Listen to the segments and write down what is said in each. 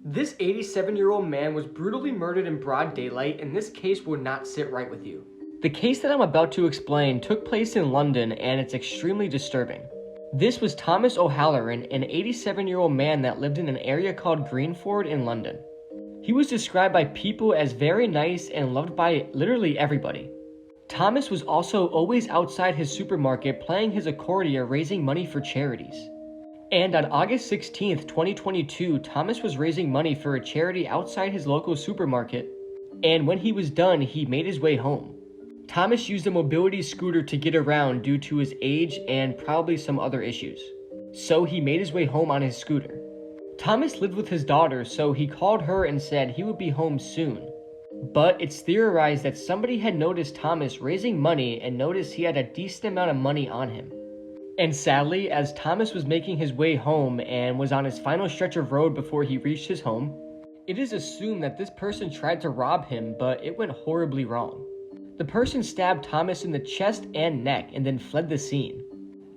This 87-year-old man was brutally murdered in broad daylight, and this case will not sit right with you. The case that I'm about to explain took place in London, and it's extremely disturbing. This was Thomas O'Halloran, an 87-year-old man that lived in an area called Greenford in London. He was described by people as very nice and loved by literally everybody. Thomas was also always outside his supermarket playing his accordion, raising money for charities. And on August 16th, 2022, Thomas was raising money for a charity outside his local supermarket, and when he was done, he made his way home. Thomas used a mobility scooter to get around due to his age and probably some other issues. So he made his way home on his scooter. Thomas lived with his daughter, so he called her and said he would be home soon. But it's theorized that somebody had noticed Thomas raising money and noticed he had a decent amount of money on him. And sadly, as Thomas was making his way home and was on his final stretch of road before he reached his home, it is assumed that this person tried to rob him, but it went horribly wrong. The person stabbed Thomas in the chest and neck and then fled the scene.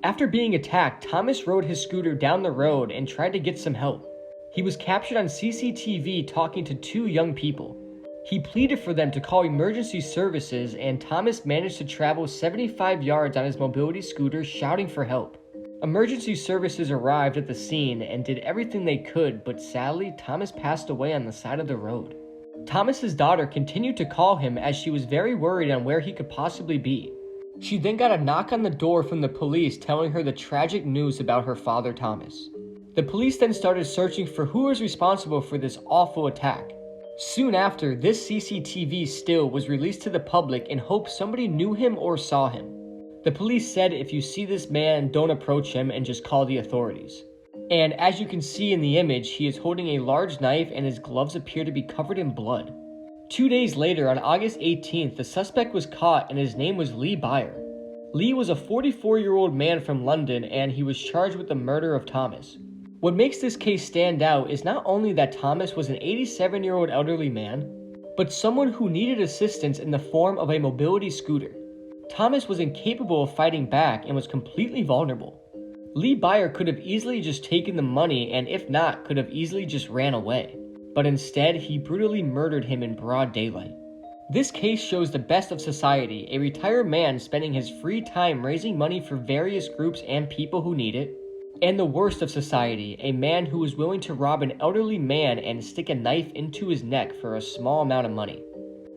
After being attacked, Thomas rode his scooter down the road and tried to get some help. He was captured on CCTV talking to two young people. He pleaded for them to call emergency services, and Thomas managed to travel 75 yards on his mobility scooter shouting for help. Emergency services arrived at the scene and did everything they could, but sadly, Thomas passed away on the side of the road. Thomas's daughter continued to call him as she was very worried on where he could possibly be. She then got a knock on the door from the police telling her the tragic news about her father, Thomas. The police then started searching for who was responsible for this awful attack. Soon after, this CCTV still was released to the public in hopes somebody knew him or saw him. The police said if you see this man, don't approach him and just call the authorities. And as you can see in the image, he is holding a large knife and his gloves appear to be covered in blood. 2 days later, on August 18th, the suspect was caught and his name was Lee Byer. Lee was a 44-year-old man from London and he was charged with the murder of Thomas. What makes this case stand out is not only that Thomas was an 87-year-old elderly man, but someone who needed assistance in the form of a mobility scooter. Thomas was incapable of fighting back and was completely vulnerable. Lee Byer could have easily just taken the money and if not, could have easily just ran away. But instead, he brutally murdered him in broad daylight. This case shows the best of society, a retired man spending his free time raising money for various groups and people who need it, and the worst of society, a man who was willing to rob an elderly man and stick a knife into his neck for a small amount of money.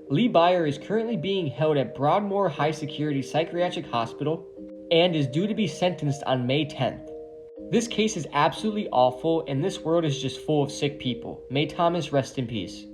Lee Byer is currently being held at Broadmoor High Security Psychiatric Hospital and is due to be sentenced on May 10th. This case is absolutely awful and this world is just full of sick people. May Thomas rest in peace.